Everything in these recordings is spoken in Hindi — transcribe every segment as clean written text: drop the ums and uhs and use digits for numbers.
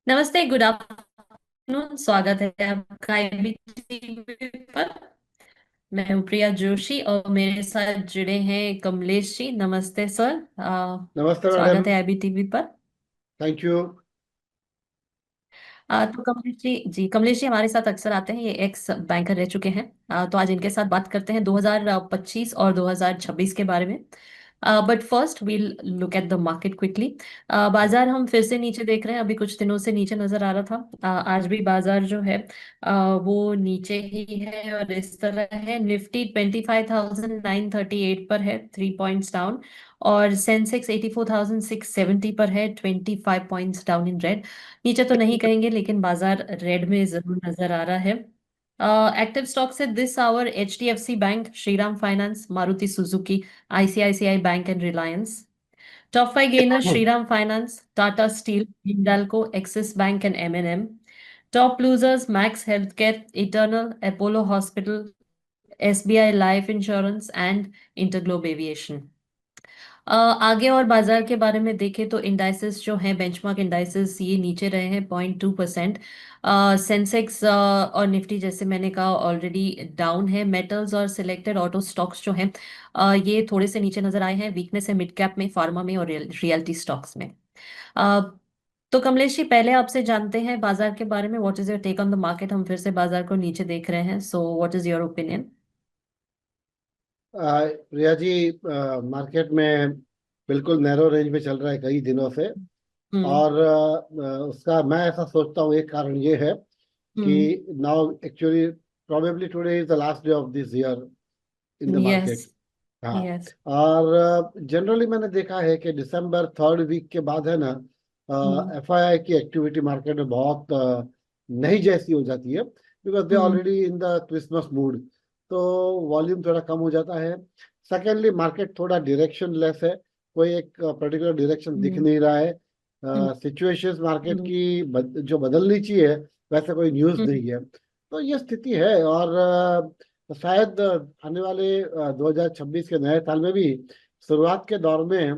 नमस्ते, गुड आफ्टरनून। स्वागत है आपका IBTV पर। मैं हूँ प्रिया जोशी और मेरे साथ जुड़े हैं कमलेश जी। नमस्ते सर। नमस्ते मैडम। स्वागत है IBTV पर। Thank you. तो कमलेश जी हमारे साथ अक्सर आते हैं। ये एक्स बैंकर रह चुके हैं। तो आज इनके साथ बात करते हैं 2025 और 2026 के बारे में। But first we'll look at the market quickly. बाजार हम फिर से नीचे देख रहे हैं। अभी कुछ दिनों से नीचे नजर आ रहा था। आज भी बाजार जो है वो नीचे ही है और इस तरह है। निफ्टी 25,938 पर है, 3 पॉइंट्स डाउन। और सेंसेक्स 84,670 पर है, 25 पॉइंट्स डाउन इन रेड। नीचे तो नहीं कहेंगे लेकिन बाजार रेड में जरूर नजर आ रहा है। एक्टिव स्टॉक से this hour HDFC Bank, Shriram Finance, Maruti Suzuki, ICICI Bank and Reliance. Top five gainer Shriram Finance, Tata Steel, Hindalco, Axis Bank and M&M। Top losers Max Healthcare, Eternal, Apollo Hospital, SBI Life Insurance and InterGlobe Aviation. आगे और बाजार के बारे में देखें तो इंडाइसेस जो हैं, बेंचमार्क इंडाइसेस, ये नीचे रहे हैं 0.2%। सेंसेक्स और निफ्टी जैसे मैंने कहा ऑलरेडी डाउन है। मेटल्स और सिलेक्टेड ऑटो स्टॉक्स जो हैं ये थोड़े से नीचे नजर आए हैं। वीकनेस है मिड कैप में, फार्मा में और रियल्टी स्टॉक्स में। अ, तो कमलेश जी पहले आपसे जानते हैं बाजार के बारे में। What is your take on the market? हम फिर से बाजार को नीचे देख रहे हैं, so what is your opinion? Priya ji, market में बिल्कुल नैरो रेंज में चल रहा है कई दिनों से। हम्म। और उसका मैं ऐसा सोचता हूँ, एक कारण ये है हम्म। कि now actually probably today is the last day of this year in the yes. Market. हाँ। यस। और जनरली मैंने देखा है कि दिसंबर थर्ड वीक के बाद है ना, हम्म। FII की एक्टिविटी मार्केट में बहुत नई जैसी हो जाती है, because they hmm. Already in the Christmas mood. तो वॉल्यूम थोड़ा कम हो जाता है। सेकेंडली, मार्केट थोड़ा डायरेक्शन लेस है, कोई एक पर्टिकुलर डायरेक्शन दिख हम्म। नहीं रहा है। हम्म। सिचुएशंस मार्केट हम्म। की जो बदलनी चाहिए वैसे कोई न्यूज़ हम्म। नहीं है। तो ये स्थिति है। और शायद आने वाले 2026 के नए साल में भी शुरुआत के दौर में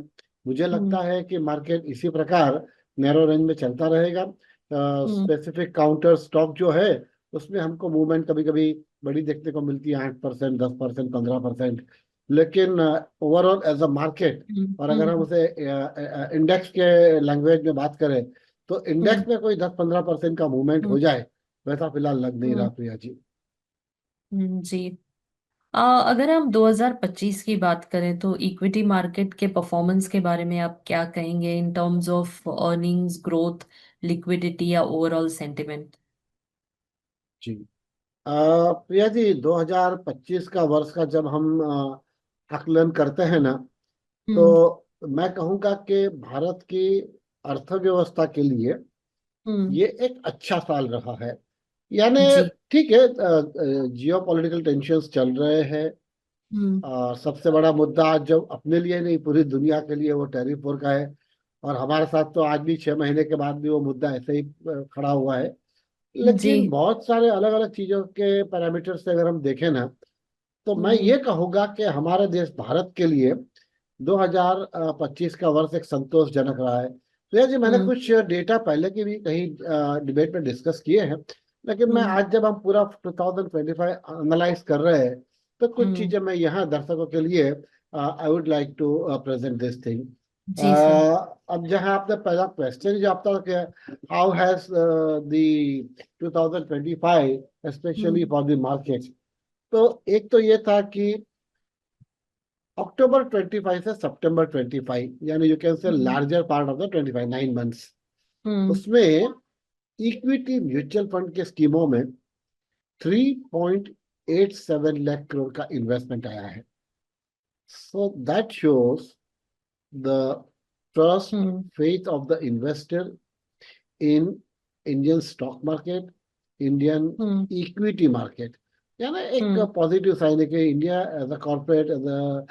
मुझे हम्म। लगता है कि मार्केट इसी प्रकार नैरो रेंज में चलता रहेगा। हम्म। स्पेसिफिक काउंटर स्टॉक जो है उसमें हमको मूवमेंट कभी कभी बड़ी देखने को मिलती है, 8%, 10%, 15%। लेकिन ओवरऑल एज अ मार्केट, हम्म। और अगर हम हम्म। उसे इंडेक्स के लैंग्वेज में बात करें, तो हम्म। इंडेक्स में कोई 10-15% का मूवमेंट हम्म। हो जाए वैसा फिलहाल लग नहीं रहा, हम्म। प्रिया जी। जी। अगर हम 2025 की बात करें तो इक्विटी मार्केट के परफॉर्मेंस के बारे में आप क्या कहेंगे इन terms of earnings growth, liquidity या ओवरऑल सेंटिमेंट? जी। प्रिया जी, 2025 का वर्ष का जब हम आकलन करते हैं ना, हम्म। तो मैं कहूँगा कि भारत की अर्थव्यवस्था के लिए हम्म। ये एक अच्छा साल रहा है। यानी जी। ठीक है, जियो पॉलिटिकल टेंशन चल रहे हैं। हम्म। सबसे बड़ा मुद्दा आज जो अपने लिए नहीं पूरी दुनिया के लिए वो टैरिफ वॉर का है। और हमारे साथ तो आज भी 6 महीने के बाद भी वो मुद्दा ऐसे ही खड़ा हुआ है। जी। लेकिन बहुत सारे अलग अलग चीजों के पैरामीटर से अगर हम देखें ना, तो मैं हम्म। ये कहूंगा कि हमारे देश भारत के लिए 2025 का वर्ष एक संतोषजनक रहा है। तो जी, मैंने हम्म। कुछ डेटा पहले की भी कहीं डिबेट में डिस्कस किए हैं। लेकिन मैं हम्म। आज जब हम पूरा 2025 एनालाइज कर रहे हैं, तो कुछ हम्म। चीजें मैं यहाँ दर्शकों के लिए I would like to present this thing. जी सर। अब जहाँ आपने पहला क्वेश्चन जो आपका कि how has the 2025 specially hmm. For the market, तो एक तो ये था कि अक्टूबर 25 से सितंबर 25, यानी you can say hmm. Larger part of the 25 9 months, hmm. उसमें इक्विटी म्यूचुअल फंड के स्कीमों में 3.87 लाख करोड़ का इन्वेस्टमेंट आया है। So that shows the trust, hmm. Faith of the investor in Indian stock market, Indian hmm. Equity market. यानी एक हम्म। पॉजिटिव साइन है कि India as a corporate, as a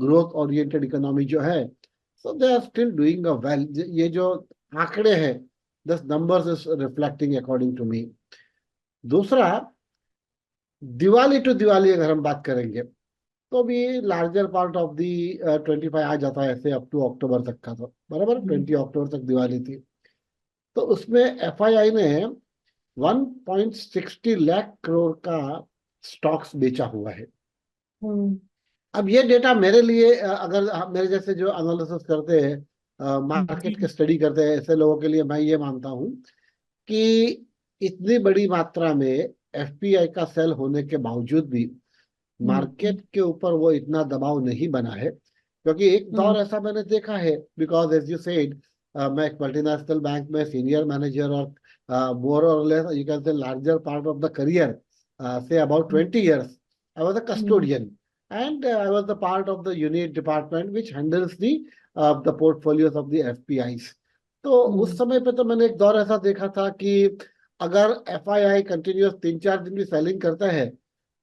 growth oriented economy जो है, so they are still doing a well. ये जो आंकड़े हैं, this numbers is reflecting according to me. दूसरा, दिवाली टू दिवाली अगर हम बात करेंगे, तो भी लार्जर पार्ट ऑफ दी 25 आ जाता है ऐसे अप टू अक्टूबर तक का, तो बराबर हम्म। 20 अक्टूबर तक दिवाली थी। तो उसमें एफआईआई ने 1.60 लाख करोड़ का स्टॉक्स बेचा हुआ है। हम्म। अब ये डेटा मेरे लिए अगर मेरे जैसे जो एनालिसिस करते हैं, जी। मार्केट के स्टडी करते हैं, ऐसे लोगों के लिए मैं ये मानता हूँ कि इतनी बड़ी मात्रा में एफपीआई का सेल होने के बावजूद भी हम्म। मार्केट के ऊपर वो इतना दबाव नहीं बना है, क्योंकि एक हम्म। दौर ऐसा मैंने देखा है, बिकॉज एज यू सेड मैं एक मल्टीनेशनल बैंक में सीनियर मैनेजर और मोर और लेस यू कैन से larger part of the career, say about 20 years I was a hmm. Custodian, and I was the part of the unit department which handles the portfolios of the FPIs. तो उस हम्म। समय पे तो मैंने एक दौर ऐसा देखा था कि अगर एफआईआई कंटिन्यूअस 3-4 दिन भी सेलिंग करता है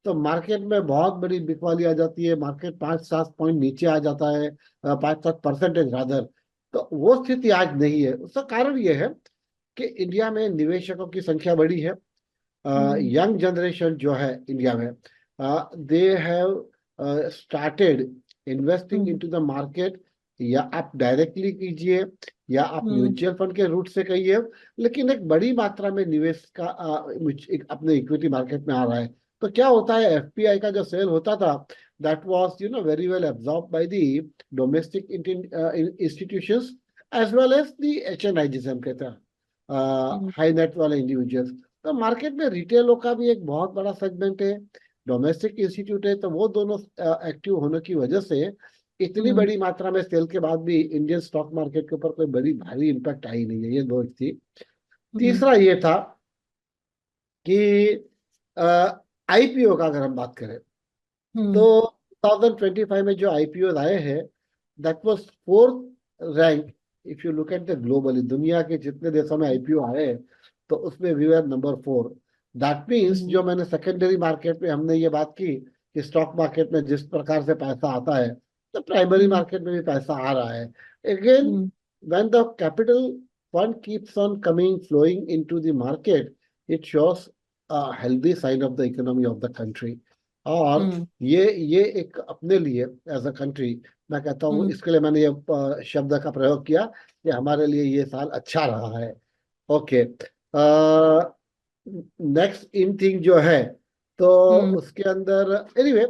तो मार्केट में बहुत बड़ी बिकवाली आ जाती है, मार्केट 5-7 पॉइंट नीचे आ जाता है, 5-7 परसेंटेज रादर। तो वो स्थिति आज नहीं है। उसका कारण ये है कि इंडिया में निवेशकों की संख्या बढ़ी है, हम्म। यंग जनरेशन जो है इंडिया में, they have started investing hmm. Into the market, या आप डायरेक्टली कीजिए या आप हम्म। म्यूचुअल फंड के रूट से कहिए, लेकिन एक बड़ी मात्रा में निवेश का अपने इक्विटी मार्केट में आ रहा है। तो क्या होता है, एफपीआई का जो सेल होता था, that was very well absorb by the domestic institutions as well as the HNI जिसे हम कहते हैं, हम्म। हाई नेट वाले इंडिविजुअल्स। तो मार्केट में रिटेलों का भी एक बहुत बड़ा सेगमेंट है, डोमेस्टिक इंस्टीट्यूट है, तो वो दोनों एक्टिव होने की वजह से इतनी हम्म। बड़ी मात्रा में सेल के बाद भी इंडियन स्टॉक मार्केट के ऊपर कोई बड़ी भारी इम्पैक्ट आई नहीं है। ये दो थी। हम्म। तीसरा ये था कि आईपीओ का अगर हम बात करें हम्म। तो 2025 में जो आईपीओ आए हैं, that was fourth rank. If you look at the globally, दुनिया के जितने देशों में आईपीओ आए हैं, तो उसमें we were number 4। That means hmm. जो मैंने सेकेंडरी मार्केट में हमने ये बात की कि स्टॉक मार्केट में जिस प्रकार से पैसा आता है, तो प्राइमरी हम्म। मार्केट में भी पैसा आ रहा है। Again, hmm. when the capital fund keeps on coming flowing into the market, it shows a healthy sign of the economy of the country. और हम्म। ये एक अपने लिए एज अ कंट्री, मैं कहता हूँ, हम्म। इसके लिए मैंने ये शब्द का प्रयोग किया कि हमारे लिए ये साल अच्छा रहा है। ओके, नेक्स्ट इन थिंग जो है, तो हम्म। उसके अंदर एनीवे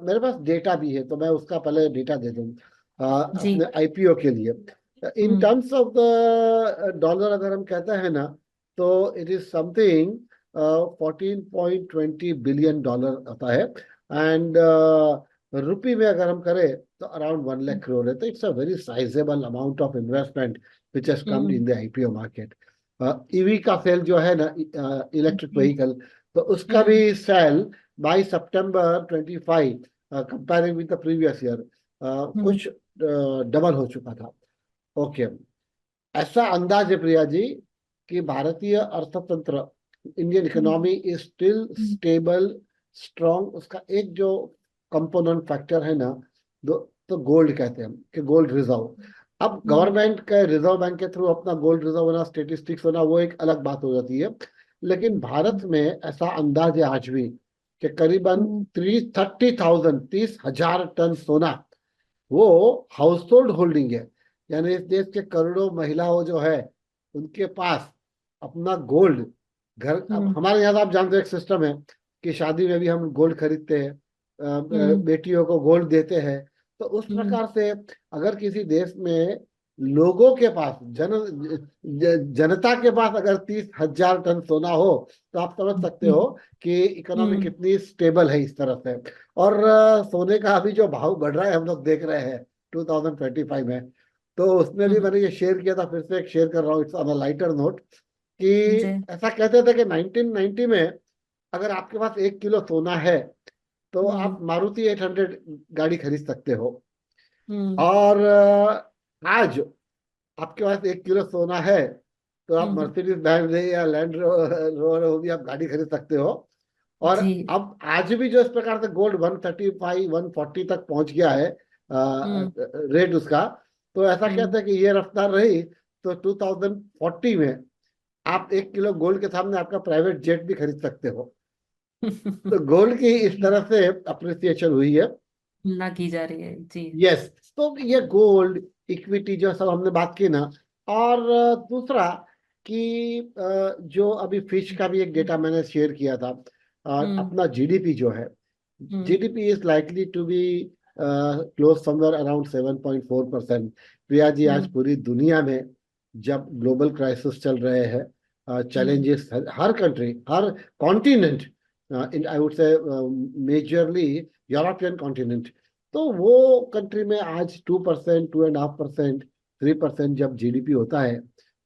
मेरे पास डेटा भी है, तो मैं उसका पहले डेटा दे दूँ जी। अपने आईपीओ के लिए। इन हम्म। टर्म्स ऑफ द डॉलर अगर हम कहते हैं ना, तो it is something 14.20 billion dollar आता है। एंड रुपी में अगर हम करें तो अराउंड 1 लाख करोड़ है। तो it's a very sizeable amount of investment which has come hmm. In the IPO market. EV का सेल जो है ना, इलेक्ट्रिक जी। व्हीकल, तो उसका हम्म। भी sale by September 25 comparing with the previous year hmm. कुछ डबल हो चुका था। ओके, ऐसा अंदाज है प्रिया जी कि भारतीय अर्थतंत्र, Indian hmm. Economy is still hmm. Stable, strong. उसका एक जो कंपोनेंट फैक्टर है ना, दो, तो गोल्ड कहते हैं कि गोल्ड रिजर्व। अब हम्म। गवर्नमेंट के रिजर्व बैंक के थ्रू अपना गोल्ड रिजर्व होना, स्टेटिस्टिक्स होना, वो एक अलग बात हो जाती है। लेकिन भारत में ऐसा अंदाज है आज भी कि करीबन हम्म। 30,000 टन सोना वो हाउस होल्ड होल्डिंग है। यानी इस देश के करोड़ों महिलाओं जो है, उनके पास अपना गोल्ड घर। अब हम्म। हमारे यहाँ तो आप जानते हो एक सिस्टम है कि शादी में भी हम गोल्ड खरीदते हैं, हम्म। बेटियों को गोल्ड देते हैं। तो उस हम्म। प्रकार से अगर किसी देश में लोगों के पास, जनता के पास अगर 30,000 टन सोना हो, तो आप समझ सकते हो कि इकोनॉमी हम्म। कितनी स्टेबल है इस तरफ से। और सोने का अभी जो भाव बढ़ रहा है हम लोग देख रहे हैं 2025 में, तो उसमें भी हम्म। मैंने ये शेयर किया था, फिर से एक शेयर कर रहा हूँ, it's on a lighter note, कि जी। ऐसा कहते थे कि 1990 में अगर आपके पास 1 किलो सोना है तो हम्म। आप मारुति 800 गाड़ी खरीद सकते हो। हम्म। और आज आपके पास 1 किलो सोना है तो आप हम्म। मर्सिडीज बैंज या लैंड रोवर हो भी आप गाड़ी खरीद सकते हो। और जी। अब आज भी जो इस प्रकार से गोल्ड 135 140 तक पहुंच गया है हम्म। रेट उसका, तो ऐसा हम्म। कहते हैं कि ये रफ्तार रही तो 2040 में आप 1 किलो गोल्ड के सामने आपका प्राइवेट जेट भी खरीद सकते हो। तो गोल्ड की इस तरह से अप्रिसिएशन हुई है। तुलना की जा रही है जी। यस, तो ये गोल्ड इक्विटी जो सब हमने बात की ना। और दूसरा, कि जो अभी फिश का भी एक डेटा मैंने शेयर किया था, हम्म। अपना जीडीपी जो है, hmm. GDP is likely to be close somewhere around 7.4%। Priya ji, आज हम्म। पूरी दुनिया में जब ग्लोबल क्राइसिस चल रहे हैं, हम्म। चैलेंजेस, हर कंट्री, हर continent, in I would say majorly European continent, तो वो कंट्री में आज 2%, 2.5%, 3% जब जीडीपी होता है,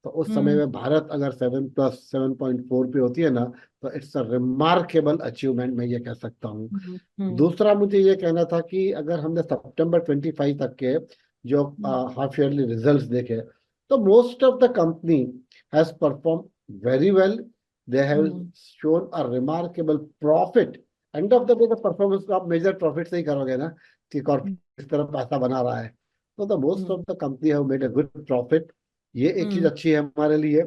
तो उस समय हम्म। में भारत अगर 7+7.4 पे होती है ना, तो इट्स अ रिमार्केबल अचीवमेंट, मैं ये कह सकता हूँ। हम्म। हम्म। दूसरा मुझे ये कहना था कि अगर हमने सितंबर 25 तक के जो हाफ ईयरली रिजल्ट्स देखे, तो most of the company has perform very well. They have hmm. Shown a remarkable profit. End of the day the performance को आप मेजर प्रॉफिट से ही करोगे ना, कि हम्म। कॉर्पोरेट इस तरह पैसा बना रहा है। तो the most hmm. Of the company have made a good profit. ये एक चीज हम्म। अच्छी है हमारे लिए।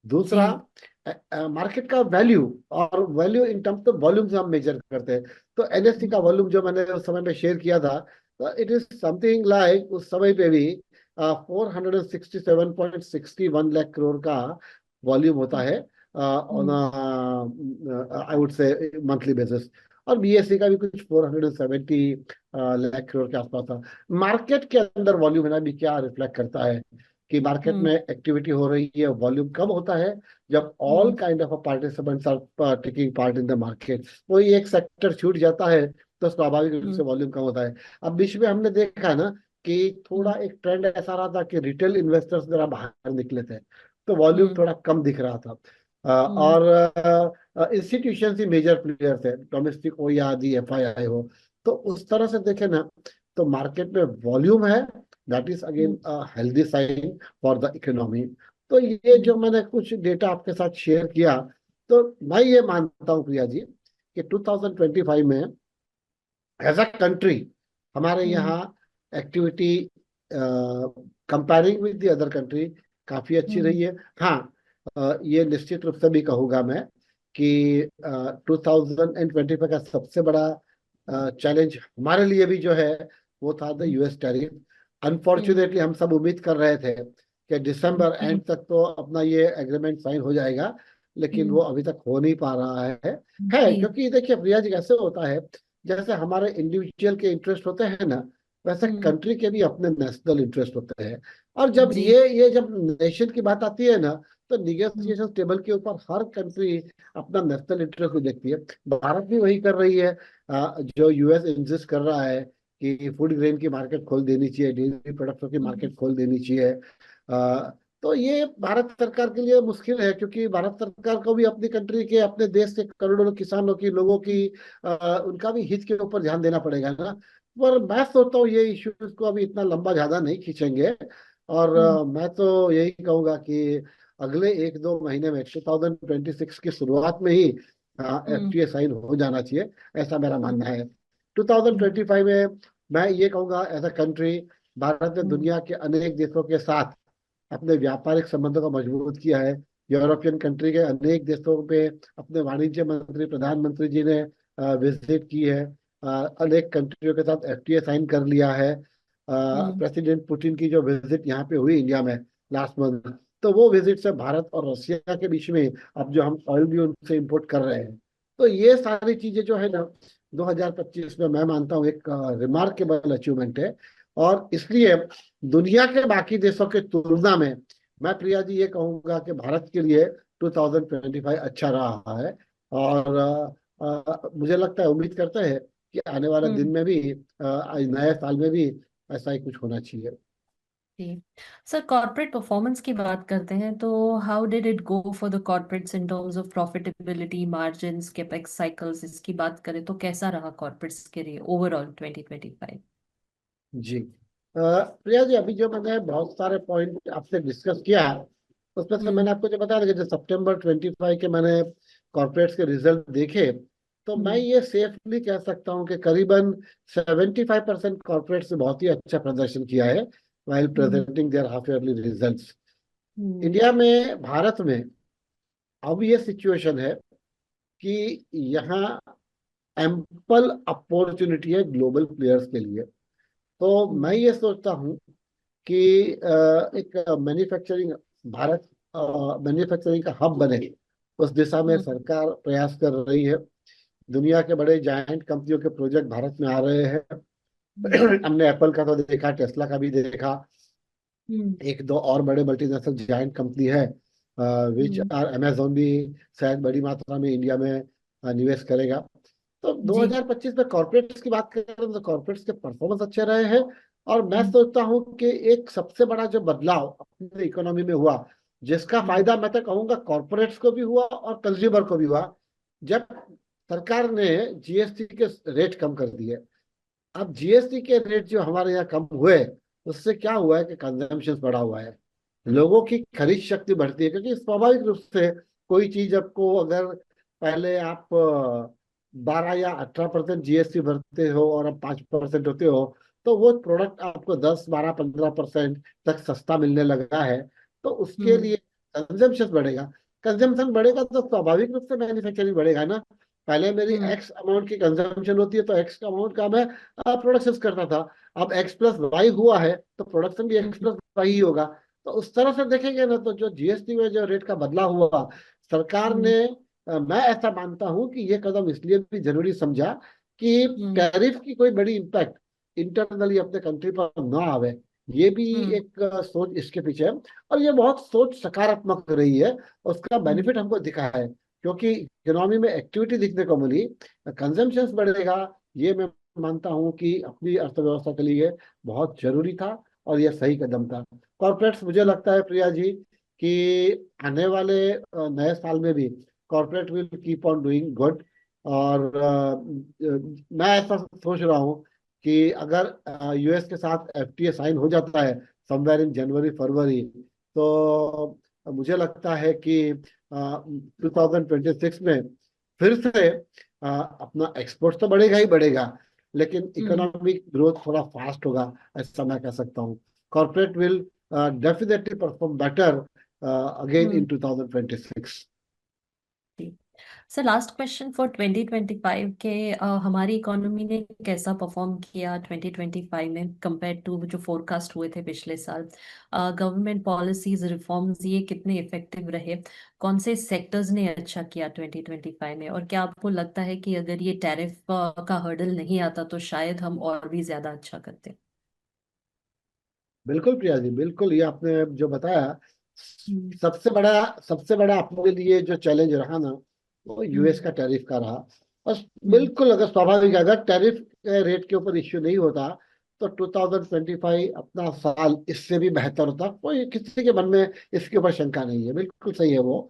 दूसरा, जी। मार्केट का वैल्यू, और value in terms of volume से हम मेजर करते हैं। तो एनएससी का हम्म। वॉल्यूम जो मैंने उस समय में शेयर किया था, तो इट इज समथिंग लाइक उस समय पे भी 467.61 लाख करोड़ का वॉल्यूम होता है ऑन हम्म। आई वुड से मंथली बेसिस। और बीएससी का भी कुछ 470 लाख करोड़ के आसपास था। मार्केट के अंदर वॉल्यूम है ना, भी क्या रिफ्लेक्ट करता है कि मार्केट हम्म। में एक्टिविटी हो रही है, वॉल्यूम कम होता है जब all hmm. Kind of participants are taking part in the market. कोई एक सेक्टर छूट जाता है तो स्वाभाविक रूप से हम्म। वॉल्यूम कम होता है। अब बीच में हमने देखा ना कि थोड़ा हम्म। एक ट्रेंड ऐसा रहा था कि रिटेल इन्वेस्टर्स जरा बाहर निकले थे, तो वॉल्यूम हम्म। थोड़ा कम दिख रहा था। हम्म। और इंस्टीट्यूशन ही मेजर प्लेयर्स है, डोमेस्टिक हो या आदि एफआईआई हो। तो उस तरह से देखे ना, तो मार्केट में वॉल्यूम है, that is again healthy sign for the economy. तो ये हम्म। जो मैंने कुछ डेटा आपके साथ शेयर किया, तो मैं ये मानता हूँ प्रिया जी कि 2025 में एज अ कंट्री हमारे हम्म। यहाँ activity comparing with the other country काफी अच्छी हम्म। रही है। हाँ, ये निश्चित रूप से भी कहूंगा मैं कि 2025 का सबसे बड़ा चैलेंज हमारे लिए भी जो है, वो था the US tariff. Hmm. Unfortunately हम सब उम्मीद कर रहे थे कि दिसंबर हम्म। एंड तक तो अपना ये एग्रीमेंट साइन हो जाएगा, लेकिन वो हम्म। अभी तक हो नहीं पा रहा है जी। क्योंकि देखिए प्रिया जी, कैसे होता है, जैसे हमारे इंडिविजुअल के इंटरेस्ट होते हैं ना, वैसे हम्म। कंट्री के भी अपने नेशनल इंटरेस्ट होते हैं। और जब जी। ये जब नेशन की बात आती है ना, तो हम्म। निगोशिएशन टेबल के ऊपर हर कंट्री अपना नेशनल इंटरेस्ट को देखती है। भारत भी वही कर रही है। जो यूएस इंसिस्ट कर रहा है कि फूड ग्रेन की मार्केट खोल देनी चाहिए, डेयरी प्रोडक्ट्स की हम्म। मार्केट खोल देनी चाहिए। तो ये भारत सरकार के लिए मुश्किल है, क्योंकि भारत सरकार को भी अपनी कंट्री के, अपने देश के करोड़ों किसानों की, लोगों की, उनका भी हित के ऊपर ध्यान देना पड़ेगा ना। पर मैं सोचता हूँ ये इश्यूज को अभी इतना लंबा ज्यादा नहीं खींचेंगे। और हम्म। मैं तो यही कहूंगा कि अगले 1-2 महीने में 2026 की शुरुआत में ही हम्म। एफटीए साइन हो जाना चाहिए, ऐसा मेरा हम्म। मानना है। हम्म। 2025 में मैं ये कहूंगा एज अ कंट्री, भारत ने हम्म। दुनिया के अनेक देशों के साथ अपने व्यापारिक संबंधों को मजबूत किया है। यूरोपियन कंट्री के अनेक देशों पे अपने वाणिज्य मंत्री, प्रधानमंत्री जी ने विजिट की है। अनेक कंट्रियों के साथ एफटीए साइन कर लिया है। हम्म। प्रेसिडेंट पुतिन की जो विजिट यहाँ पे हुई इंडिया में लास्ट मंथ, तो वो विजिट से भारत और रशिया के बीच में अब जो हम ऑयल भी उनसे इंपोर्ट कर रहे हैं, तो ये सारी चीजें जो है ना, 2025 में मैं मानता हूँ एक रिमार्केबल अचीवमेंट है। और इसलिए दुनिया के बाकी देशों के तुलना में मैं प्रिया जी ये कहूंगा कि भारत के लिए 2025 अच्छा रहा है। और मुझे लगता है, उम्मीद करते हैं कि आने वाले दिन हम्म। में भी, नए साल में भी ऐसा ही कुछ होना चाहिए। जी। सर, कॉर्पोरेट परफॉर्मेंस की बात करते हैं तो how did it go for the corporates in terms of profitability, margins, capex cycles? इसकी बात करें तो कैसा रहा कॉर्पोरेट्स के लिए ओवरऑल 2025? जी, प्रिया जी, अभी जो मैंने बहुत सारे पॉइंट आपसे डिस्कस किया, उसमें से मैंने हम्म। आपको जो बताया कि जो सितंबर 25 के मैंने कॉर्पोरेट्स के रिजल्ट देखे, तो मैं हम्म। ये सेफली कह सकता हूँ कि करीबन 75% कॉर्पोरेट्स ने बहुत ही अच्छा प्रदर्शन किया है while hmm. Presenting their half yearly results. Hmm. India में, भारत में अब ये सिचुएशन है कि यहाँ एम्पल अपॉर्चुनिटी है ग्लोबल प्लेयर्स के लिए। तो मैं हम्म। ये सोचता हूँ कि एक मैन्युफैक्चरिंग, भारत मैन्युफैक्चरिंग का हब बने, उस दिशा में हम्म। सरकार प्रयास कर रही है। दुनिया के बड़े जायंट कंपनियों के प्रोजेक्ट भारत में आ रहे हैं। हम्म। हमने एप्पल का तो देखा, टेस्ला का भी देखा, हम्म। एक दो और बड़े मल्टीनेशनल जायंट कंपनी है, विच हम्म। आर अमेजोन भी शायद बड़ी मात्रा में इंडिया में निवेश करेगा। तो जी। 2025 में कॉर्पोरेट्स की बात करें तो कॉर्पोरेट्स के परफॉर्मेंस अच्छे रहे हैं। और मैं हम्म। सोचता हूँ कि एक सबसे बड़ा जो बदलाव अपने इकोनॉमी में हुआ, जिसका हम्म। फायदा मैं तो कहूंगा कॉर्पोरेट्स को भी हुआ और कंज्यूमर को भी हुआ, जब सरकार ने जीएसटी के रेट कम कर दिए। अब जीएसटी के रेट जो हमारे यहाँ कम हुए, उससे क्या हुआ है कि कंजम्पशन बढ़ा हुआ है, लोगों की खरीद शक्ति बढ़ती है, क्योंकि स्वाभाविक रूप से कोई चीज आपको अगर पहले आप 12 या 18% जीएसटी भरते हो और अब 5% होते हो, तो वो प्रोडक्ट आपको 10, 12, 15% तक सस्ता मिलने लगा है। तो उसके हम्म। लिए कंजम्पशन बढ़ेगा। कंजम्पशन बढ़ेगा तो स्वाभाविक रूप से मैन्युफैक्चरिंग बढ़ेगा ना। पहले मेरी हम्म। एक्स अमाउंट की कंजम्पशन होती है तो एक्स अमाउंट का मैं प्रोडक्शन करता था। अब एक्स प्लस वाई हुआ है तो प्रोडक्शन भी x hmm. Plus why he होगा। तो उस तरह से देखेंगे ना, तो जो जीएसटी में जो रेट का बदलाव हुआ, सरकार हम्म। ने मैं ऐसा मानता हूं कि ये कदम इसलिए भी जरूरी समझा कि हम्म। टैरिफ की कोई बड़ी इम्पैक्ट इंटरनली अपने कंट्री पर ना आवे। ये भी हम्म। एक सोच इसके पीछे है। और ये बहुत सोच सकारात्मक रही है, उसका हम्म। बेनिफिट हमको दिखा है, क्योंकि इकोनॉमी में एक्टिविटी दिखने को मिली, कंजम्पशन बढ़ेगा। ये मैं मानता हूं कि अपनी अर्थव्यवस्था के लिए बहुत जरूरी था और यह सही कदम था। कॉर्पोरेट्स, मुझे लगता है प्रिया जी कि आने वाले नए साल में भी corporate will keep on doing good. और मैं ऐसा सोच रहा हूँ कि अगर यूएस के साथ एफटीए साइन हो जाता है समवेयर इन जनवरी फरवरी, तो मुझे लगता है कि 2026 में फिर से अपना एक्सपोर्ट तो बढ़ेगा ही बढ़ेगा, लेकिन हम्म। इकोनॉमिक ग्रोथ थोड़ा फास्ट होगा, ऐसा मैं कह सकता हूँ। Corporate will definitely perform better again in hmm. 2026। Sir last question for 2025 के हमारी इकोनॉमी ने कैसा परफॉर्म किया 2025 में कंपेयर टू जो फोरकास्ट हुए थे पिछले साल। गवर्नमेंट पॉलिसीज रिफॉर्म्स ये कितने इफेक्टिव रहे, कौन से सेक्टर्स ने अच्छा किया 2025 में, और क्या आपको लगता है कि अगर ये टैरिफ का हर्डल नहीं आता तो शायद हम और भी ज्यादा अच्छा करते। बिल्कुल प्रिया जी, बिल्कुल, ये आपने जो बताया, हम्म। सबसे बड़ा अपने लिए जो चैलेंज रहा ना, वो यूएस हम्म। का टैरिफ का रहा। बस हम्म। बिल्कुल, अगर स्वाभाविक है, अगर टैरिफ रेट के ऊपर इश्यू नहीं होता तो 2025 अपना साल इससे भी बेहतर होता, कोई किसी के मन में इसके ऊपर शंका नहीं है, बिल्कुल सही है वो।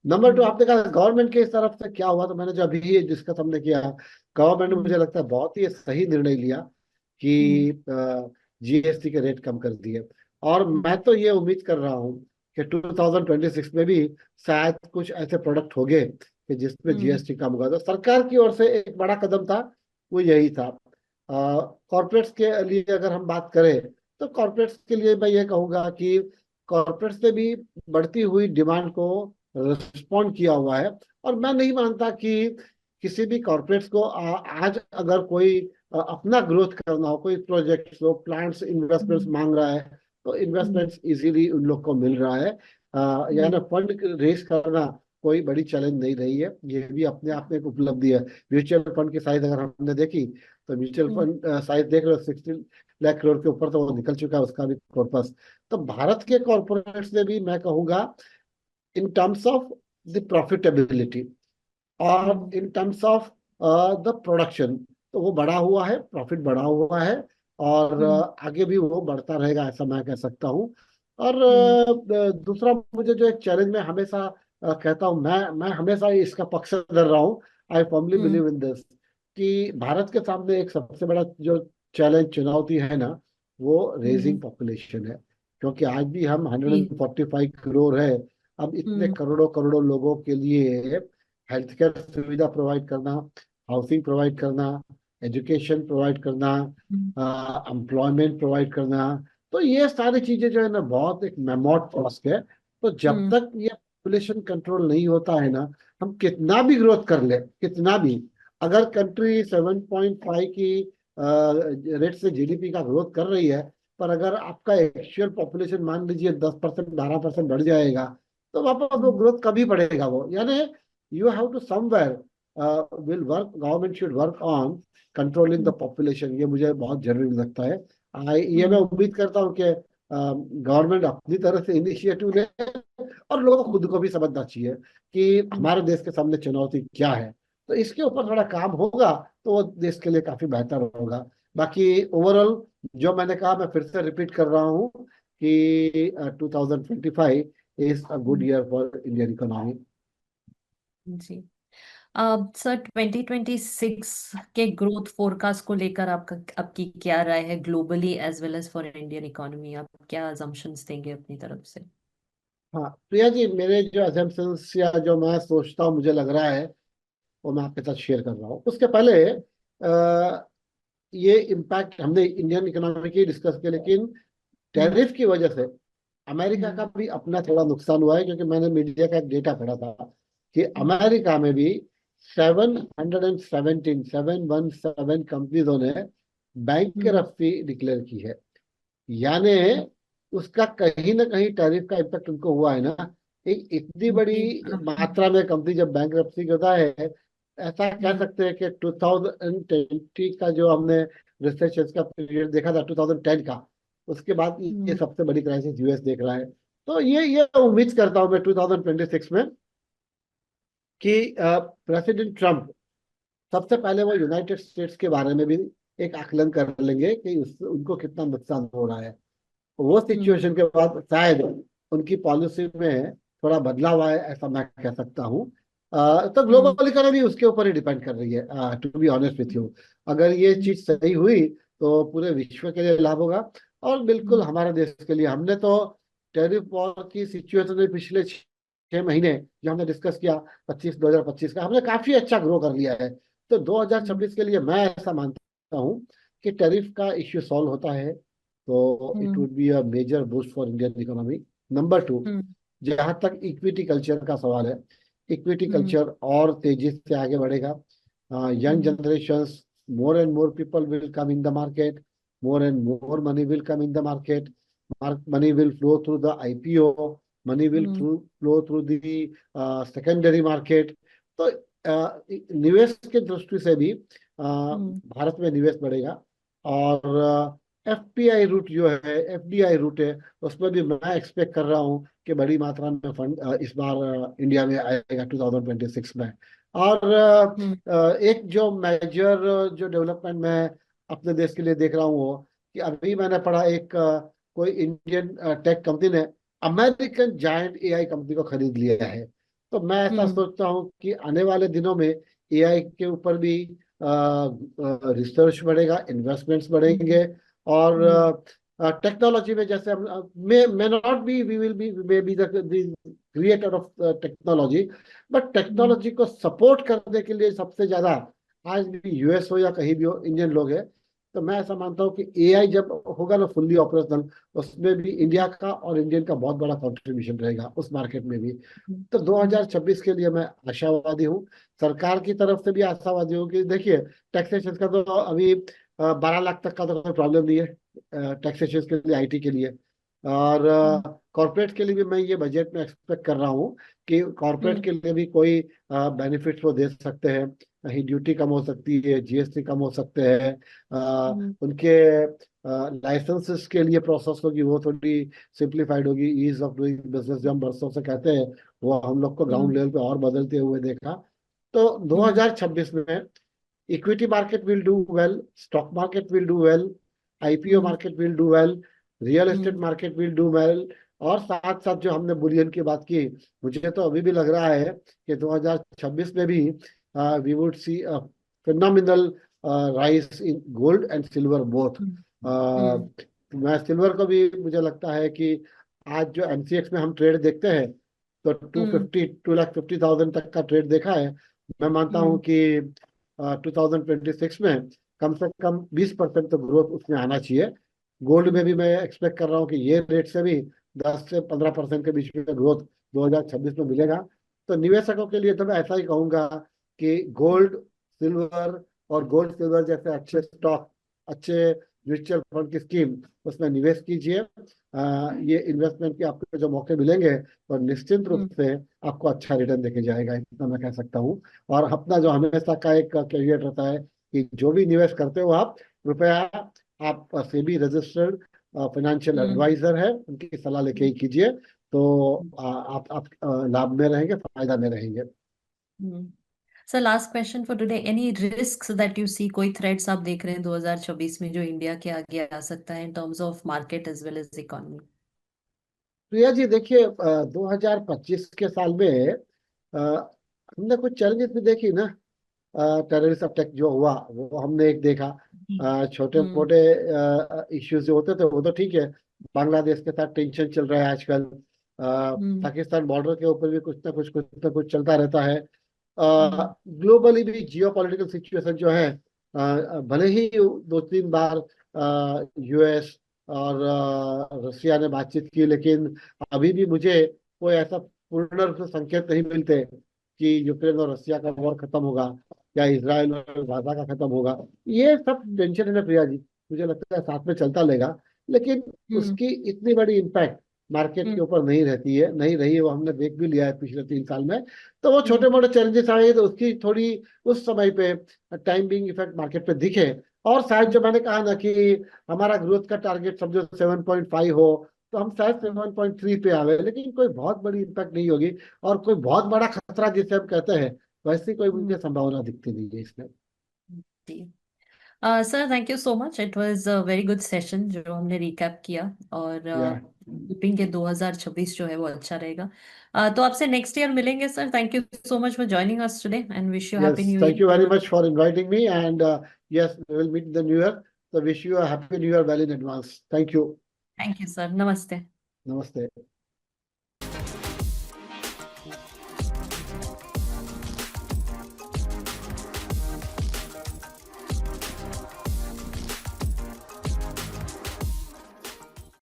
नंबर टू, हम्म। आपने कहा गवर्नमेंट के इस तरफ से क्या हुआ, तो मैंने जो अभी ये डिस्कस हमने किया, गवर्नमेंट ने हम्म। मुझे लगता है बहुत ही सही निर्णय लिया हम्म। कि जीएसटी के रेट कम कर दिए। और मैं हम्म। तो ये उम्मीद कर रहा हूँ कि 2026 में भी शायद कुछ ऐसे प्रोडक्ट होंगे कि जिसमें हम्म। जीएसटी कम होगा। तो सरकार की ओर से एक बड़ा कदम था, वो यही था। कॉर्पोरेट्स के लिए अगर हम बात करें, तो कॉर्पोरेट्स के लिए मैं ये कहूंगा कि कॉर्पोरेट्स ने भी बढ़ती हुई डिमांड को रिस्पॉन्ड किया हुआ है। और मैं नहीं मानता कि किसी भी कॉर्पोरेट्स को आज अगर कोई अपना ग्रोथ करना हो, कोई प्रोजेक्ट हो, प्लांट्स इन्वेस्टमेंट्स हम्म। मांग रहा है, तो हम्म। इन्वेस्टमेंट्स इजीली उन लोग को मिल रहा है। यानी हम्म। फंड रेस करना कोई बड़ी चैलेंज नहीं रही है, ये भी अपने आप में एक उपलब्धि है। म्यूचुअल फंड की साइज अगर हमने देखी, तो म्यूचुअल हम्म। फंड साइज देख रहे हो, 60 लाख करोड़ के ऊपर तो वो निकल चुका है उसका भी कॉर्पस। तो भारत के कॉर्पोरेट्स ने भी, मैं कहूंगा, in terms of the profitability और hmm. In terms of the production, तो वो बढ़ा हुआ है, प्रॉफिट बढ़ा हुआ है। और हम्म। आगे भी वो बढ़ता रहेगा, ऐसा मैं कह सकता हूँ। और हम्म। दूसरा, मुझे जो एक चैलेंज में हमेशा कहता हूँ, मैं हमेशा इसका पक्ष धर रहा हूँ, I firmly hmm. Believe in this, कि भारत के सामने एक सबसे बड़ा जो चैलेंज, चुनौती है ना, वो रेजिंग हम्म। पॉपुलेशन है। क्योंकि आज भी हम जी। 145 करोड़ है। अब इतने हम्म। करोड़ों करोड़ों लोगों के लिए हेल्थ केयर सुविधा प्रोवाइड करना, हाउसिंग प्रोवाइड करना, एजुकेशन प्रोवाइड करना, हम्म। एम्प्लॉयमेंट प्रोवाइड करना, तो ये सारी चीजें जो है ना, बहुत एक मेमोट टास्क है। तो जब हम्म। तक ये पॉपुलेशन कंट्रोल नहीं होता है ना, हम कितना भी ग्रोथ कर ले, कितना भी, अगर कंट्री 7.5 की रेट से जीडीपी का ग्रोथ कर रही है, पर अगर आपका एक्चुअल पॉपुलेशन मान लीजिए 10%, 12% बढ़ जाएगा, तो वापस वो हम्म, ग्रोथ कभी बढ़ेगा वो, यानी you have to somewhere will work, government should work on controlling the hmm, population, ये मुझे बहुत जरूरी लगता है। ये मैं हम्म, उम्मीद करता हूँ कि गवर्नमेंट अपनी तरफ से इनिशिएटिव ले, और लोगों को खुद को भी समझना चाहिए कि हम्म, हमारे देश के सामने चुनौती क्या है। तो इसके ऊपर थोड़ा काम होगा तो वो देश के लिए काफी बेहतर होगा। बाकी ओवरऑल जो मैंने कहा, मैं फिर से रिपीट कर रहा हूँ कि 2025 is a good hmm, year for Indian economy. जी। सर 2026 के ग्रोथ फोरकास्ट को लेकर आपका आपकी क्या राय है, globally as well as for Indian economy? आप क्या अजम्पशंस देंगे अपनी तरफ से? हाँ प्रिया जी, मेरे जो अजम्पशंस या जो मैं सोचता हूँ, मुझे लग रहा है, वो मैं आपके साथ शेयर कर रहा हूँ। उसके पहले ये इम्पैक्ट हमने इंडियन इकोनॉमी की डिस्कस किया, लेकिन हम्म, टैरिफ की वजह से अमेरिका का हम्म, भी अपना थोड़ा नुकसान हुआ है, क्योंकि मैंने मीडिया का एक डेटा पढ़ा था कि हम्म, अमेरिका में भी 717 कंपनीजों ने हम्म, बैंक डिक्लेयर की है। यानी उसका कहीं ना कहीं टैरिफ का इम्पैक्ट उनको हुआ है ना। एक इतनी बड़ी जी, मात्रा में कंपनी जब बैंक होता है, ऐसा कह हम्म, सकते हैं कि 2020 का जो हमने रिसेशन का पीरियड देखा था, 2010 का, उसके बाद ये हम्म, सबसे बड़ी क्राइसिस यूएस देख रहा है। तो ये उम्मीद करता हूं मैं 2026 में कि प्रेसिडेंट ट्रम्प सबसे पहले वो यूनाइटेड स्टेट्स के बारे में भी एक आकलन कर लेंगे कि उनको कितना नुकसान हो रहा है। वो हम्म, सिचुएशन के बाद शायद उनकी पॉलिसी में थोड़ा बदलाव आए, ऐसा मैं कह सकता हूँ। तो हम्म, ग्लोबल इकोनॉमी उसके ऊपर ही डिपेंड कर रही है, to be honest with you. अगर ये हम्म, चीज सही हुई तो पूरे विश्व के लिए लाभ होगा, और बिल्कुल हम्म, हमारे देश के लिए। हमने तो टैरिफ वॉर की सिचुएशन में पिछले 6 महीने जो हमने डिस्कस किया, 2025 का, हमने काफी अच्छा ग्रो कर लिया है। तो हम्म, 2026 के लिए मैं ऐसा मानता हूँ कि टैरिफ का इश्यू सॉल्व होता है तो it hmm, would be a major boost for Indian economy. Number two, hmm, जहां तक इक्विटी कल्चर का सवाल है, इक्विटी हम्म, कल्चर और तेजी से आगे बढ़ेगा। Young hmm, generations, more and more people will come in the market, more and more money will come in the market, money will flow through the IPO, money will hmm, through flow through the secondary market. तो निवेश की दृष्टि से भी हम्म, भारत में निवेश बढ़ेगा। और एफपीआई रूट जो है, एफडीआई रूट है, उसमें भी मैं एक्सपेक्ट कर रहा हूँ कि बड़ी मात्रा में फंड इस बार इंडिया में आएगा 2026 में। और हम्म, एक जो मेजर जो डेवलपमेंट मैं अपने देश के लिए देख रहा हूँ वो, कि अभी मैंने पढ़ा एक कोई इंडियन टेक कंपनी ने अमेरिकन जायंट एआई कंपनी को खरीद लिया है। तो मैं ऐसा हम्म, सोचता हूँ कि आने वाले दिनों में एआई के ऊपर भी रिसर्च बढ़ेगा, इन्वेस्टमेंट्स हम्म, बढ़ेंगे। और हम्म, टेक्नोलॉजी में जैसे हम may not be we will be may be the creator of technology, but hmm, technology को सपोर्ट करने के लिए सबसे ज्यादा, आज भी यूएस हो या कहीं भी हो, इंडियन लोग हैं। तो मैं ऐसा मानता हूँ कि एआई जब होगा ना फुल्ली ऑपरेशनल, उसमें भी इंडिया का और इंडियन का बहुत बड़ा कंट्रीब्यूशन रहेगा उस मार्केट में भी। तो हम्म, 2026 के लिए मैं आशावादी हूँ। सरकार की तरफ से भी आशावादी हूँ कि देखिए, टैक्सेशन का तो अभी 12 लाख तक का तो कोई प्रॉब्लम नहीं है टैक्सेशन के लिए, आईटी के लिए। और हम्म, कॉर्पोरेट के लिए भी मैं ये बजट में एक्सपेक्ट कर रहा हूँ कि कॉर्पोरेट हम्म, के लिए भी कोई बेनिफिट्स वो दे सकते हैं। कहीं ड्यूटी कम हो सकती है, जीएसटी कम हो सकते हैं, हम्म, उनके लाइसेंसेस के लिए प्रोसेस होगी वो थोड़ी सिंप्लीफाइड होगी। ईज ऑफ डूइंग बिजनेस जो हम बरसों से कहते हैं, वो हम लोग को ग्राउंड हम्म, लेवल पे और बदलते हुए देखा। तो हम्म, 2026 में equity market will do well, stock market will do well, IPO hmm, market will do well, real estate hmm, market will do well. और साथ साथ जो हमने बुलियन की बात की, मुझे तो अभी भी लग रहा है कि 2026 में भी we would see phenomenal rise in gold and silver both. Hmm, मैं सिल्वर को भी, मुझे लगता है कि आज जो एमसीएक्स में हम ट्रेड देखते हैं, तो हम्म, 2,50,000 तक का ट्रेड देखा है। मैं मानता हूँ हम्म, कि 2026 में कम से कम 20% तो ग्रोथ उसमें आना चाहिए। गोल्ड में भी मैं एक्सपेक्ट कर रहा हूँ कि ये रेट से भी 10 से 15% के बीच में ग्रोथ 2026 में मिलेगा। तो निवेशकों के लिए तो मैं ऐसा ही कहूंगा कि गोल्ड सिल्वर, और गोल्ड सिल्वर जैसे अच्छे स्टॉक, अच्छे म्यूचुअल फंड की स्कीम, उसमें निवेश कीजिए। ये इन्वेस्टमेंट के आपको जो मौके मिलेंगे तो निश्चित रूप हम्म। से आपको अच्छा रिटर्न देके जाएगा, इतना मैं कह सकता हूँ। और अपना जो हमेशा का एक कैविएट रहता है कि जो भी निवेश करते हो आप, कृपया आप सेबी रजिस्टर्ड फाइनेंशियल हम्म। एडवाइजर है, उनकी सलाह लेके ही कीजिए। तो आप लाभ में रहेंगे, फायदा में रहेंगे। Hmm. Sir, last question for today, any risks that you see, कोई थ्रेट्स आप देख रहे हैं 2026 में जो इंडिया के आगे आ सकता है in terms of market as well as economy? Priya ji देखिए, 2025 के साल में हमने कुछ चैलेंजेस भी देखी ना। टेररिस्ट अटैक जो हुआ वो हमने एक देखा। छोटे हम्म। मोटे इश्यूज जो होते थे वो तो ठीक है। बांग्लादेश के साथ टेंशन चल रहा है आजकल। हम्म। पाकिस्तान बॉर्डर के ऊपर भी कुछ चलता रहता है। हम्म। ग्लोबली भी जियो पॉलिटिकल सिचुएशन जो है, भले ही 2-3 बार यूएस और रशिया ने बातचीत की, लेकिन अभी भी मुझे कोई ऐसा पूर्ण रूप से संकेत नहीं मिलते कि यूक्रेन और रशिया का वॉर खत्म होगा या इसराइल और गाजा का खत्म होगा। ये सब टेंशन है ना प्रिया जी, मुझे लगता है साथ में चलता रहेगा, लेकिन हम्म। उसकी इतनी बड़ी इम्पैक्ट मार्केट के हम्म। ऊपर नहीं रहती है, नहीं रही है, वो हमने देख भी लिया है पिछले 3 साल में। तो वो हम्म। छोटे मोटे चैलेंजेस आए तो उसकी थोड़ी उस समय पे टाइम बिंग इफेक्ट मार्केट पे दिखे। और शायद जो मैंने कहा ना कि हमारा ग्रोथ का टारगेट समझो 7.5 हो, तो हम शायद हम्म। 7.3 पे आवे, लेकिन कोई बहुत बड़ी इम्पैक्ट नहीं होगी। और कोई बहुत बड़ा खतरा जिसे हम कहते हैं, वैसी कोई हम्म। मुझे संभावना दिखती नहीं है इसमें। जी। Sir, thank you so much, it was a very good session जो हमने रिकैप किया। और या होपिंग के 2026 जो है वो अच्छा रहेगा। तो आपसे नेक्स्ट ईयर मिलेंगे sir. Thank you so much for joining us today and wish you happy yes, new thank you very year. Much for inviting me, and yes we will meet the new year. तो wish you a happy new year well in advance. Thank you. Thank you sir, नमस्ते। नमस्ते।